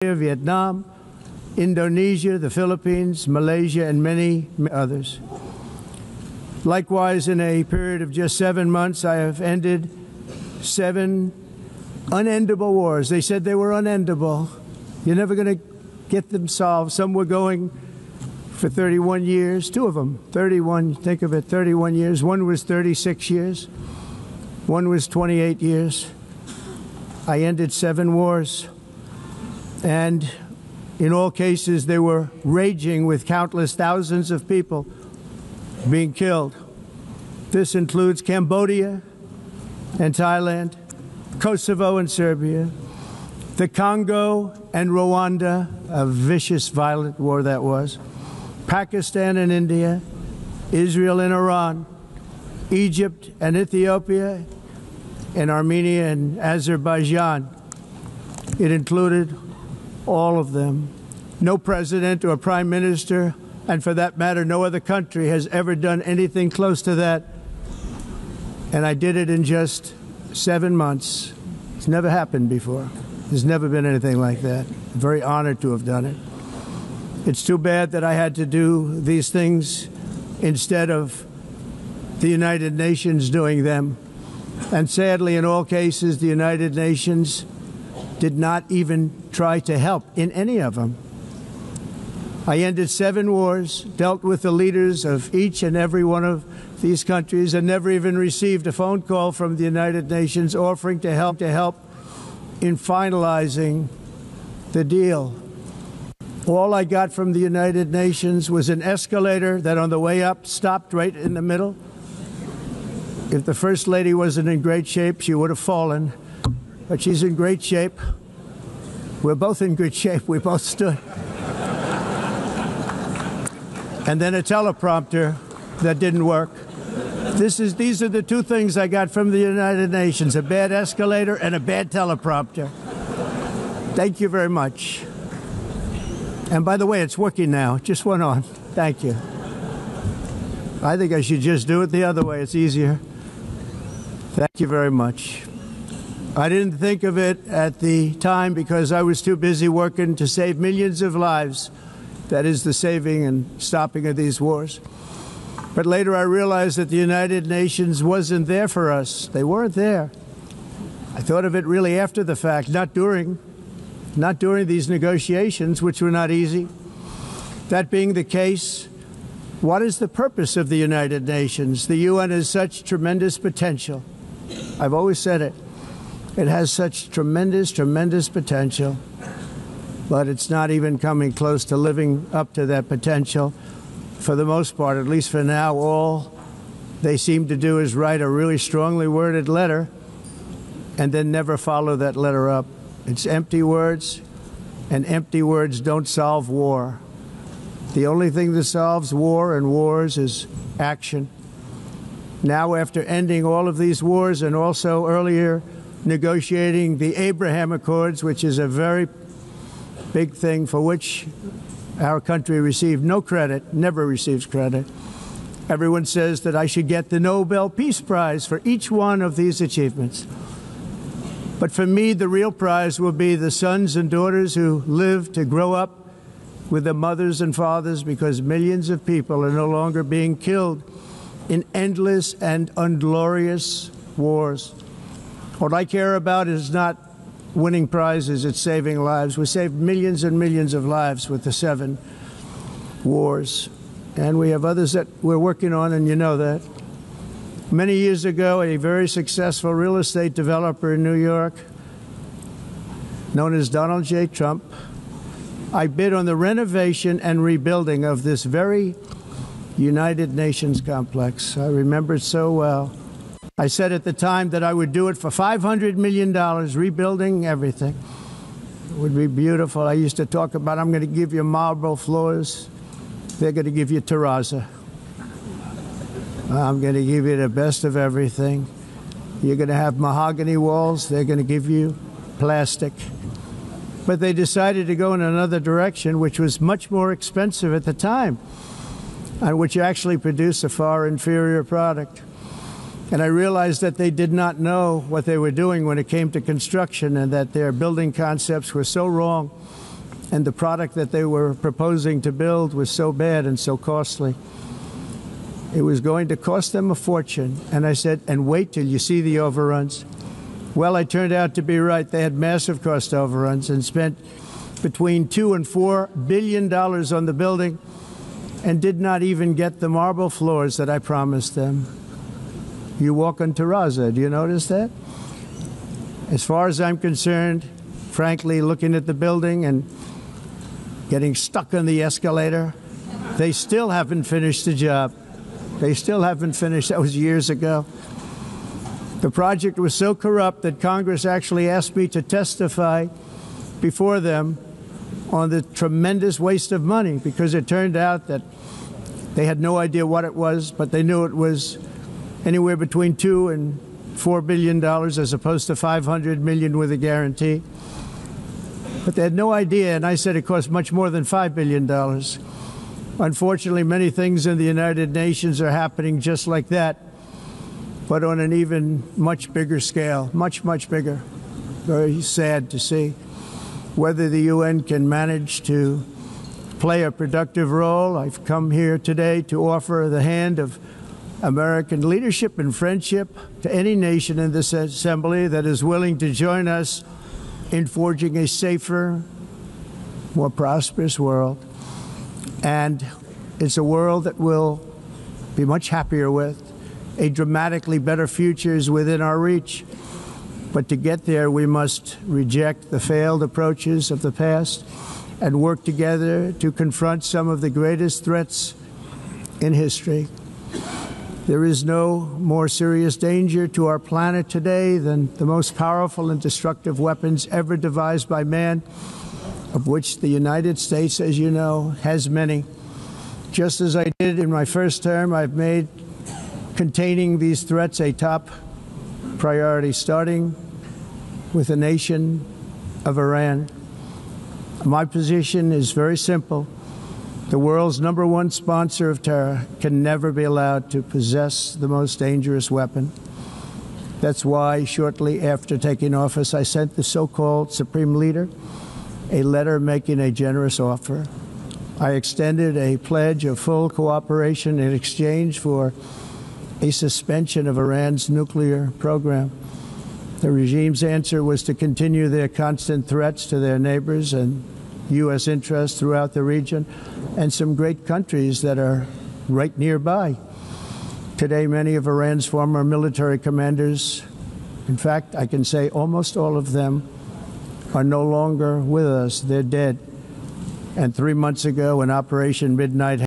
Vietnam, Indonesia, the Philippines, Malaysia, and many others. Likewise, in a period of just 7 months, I have ended 7 unendable wars. They said they were unendable. You're never going to get them solved. Some were going for 31 years, 2 of them, 31, think of it, 31 years. One was 36 years. One was 28 years. I ended 7 wars. And in all cases, they were raging with countless thousands of people being killed. This includes Cambodia and Thailand, Kosovo and Serbia, the Congo and Rwanda, a vicious, violent war that was, Pakistan and India, Israel and Iran, Egypt and Ethiopia, and Armenia and Azerbaijan. It included all of them. No president or prime minister, and for that matter, no other country has ever done anything close to that. And I did it in just 7 months. It's never happened before. There's never been anything like that. I'm very honored to have done it. It's too bad that I had to do these things instead of the United Nations doing them. And sadly, in all cases, the United Nations did not even try to help in any of them. I ended 7 wars, dealt with the leaders of each and every one of these countries, and never even received a phone call from the United Nations offering to help in finalizing the deal. All I got from the United Nations was an escalator that on the way up stopped right in the middle. If the First Lady wasn't in great shape, she would have fallen. But she's in great shape. We're both in good shape. We both stood. And then a teleprompter that didn't work. These are the 2 things I got from the United Nations, a bad escalator and a bad teleprompter. Thank you very much. And by the way, it's working now. It just went on. Thank you. I think I should just do it the other way. It's easier. Thank you very much. I didn't think of it at the time because I was too busy working to save millions of lives. That is the saving and stopping of these wars. But later I realized that the United Nations wasn't there for us. They weren't there. I thought of it really after the fact, not during these negotiations, which were not easy. That being the case, what is the purpose of the United Nations? The UN has such tremendous potential. I've always said it. It has such tremendous, tremendous potential, but it's not even coming close to living up to that potential. For the most part, at least for now, all they seem to do is write a really strongly worded letter and then never follow that letter up. It's empty words, and empty words don't solve war. The only thing that solves war and wars is action. Now, after ending all of these wars and also earlier negotiating the Abraham Accords, which is a very big thing for which our country received no credit, never receives credit. Everyone says that I should get the Nobel Peace Prize for each one of these achievements. But for me, the real prize will be the sons and daughters who live to grow up with their mothers and fathers, because millions of people are no longer being killed in endless and unglorious wars. What I care about is not winning prizes, it's saving lives. We saved millions and millions of lives with the 7 wars. And we have others that we're working on, and you know that. Many years ago, a very successful real estate developer in New York, known as Donald J. Trump, I bid on the renovation and rebuilding of this very United Nations complex. I remember it so well. I said at the time that I would do it for $500 million, rebuilding everything. It would be beautiful. I used to talk about, I'm going to give you marble floors. They're going to give you terrazzo. I'm going to give you the best of everything. You're going to have mahogany walls. They're going to give you plastic. But they decided to go in another direction, which was much more expensive at the time, and which actually produced a far inferior product. And I realized that they did not know what they were doing when it came to construction, and that their building concepts were so wrong and the product that they were proposing to build was so bad and so costly. It was going to cost them a fortune. And I said, and wait till you see the overruns. Well, I turned out to be right. They had massive cost overruns and spent between $2 and $4 billion on the building and did not even get the marble floors that I promised them. You walk on terrazzo. Do you notice that? As far as I'm concerned, frankly, looking at the building and getting stuck on the escalator, they still haven't finished the job. They still haven't finished. That was years ago. The project was so corrupt that Congress actually asked me to testify before them on the tremendous waste of money, because it turned out that they had no idea what it was, but they knew it was anywhere between $2 and $4 billion as opposed to $500 million with a guarantee. But they had no idea, and I said it cost much more than $5 billion. Unfortunately, many things in the United Nations are happening just like that, but on an even much bigger scale, much, much bigger. Very sad to see. Whether the UN can manage to play a productive role, I've come here today to offer the hand of American leadership and friendship to any nation in this assembly that is willing to join us in forging a safer, more prosperous world. And it's a world that we'll be much happier with. A dramatically better future is within our reach. But to get there, we must reject the failed approaches of the past and work together to confront some of the greatest threats in history. There is no more serious danger to our planet today than the most powerful and destructive weapons ever devised by man, of which the United States, as you know, has many. Just as I did in my first term, I've made containing these threats a top priority, starting with the nation of Iran. My position is very simple. The world's #1 sponsor of terror can never be allowed to possess the most dangerous weapon. That's why, shortly after taking office, I sent the so-called Supreme Leader a letter making a generous offer. I extended a pledge of full cooperation in exchange for a suspension of Iran's nuclear program. The regime's answer was to continue their constant threats to their neighbors and U.S. interests throughout the region and some great countries that are right nearby. Today, many of Iran's former military commanders, in fact, I can say almost all of them, are no longer with us. They're dead. And 3 months ago, in Operation Midnight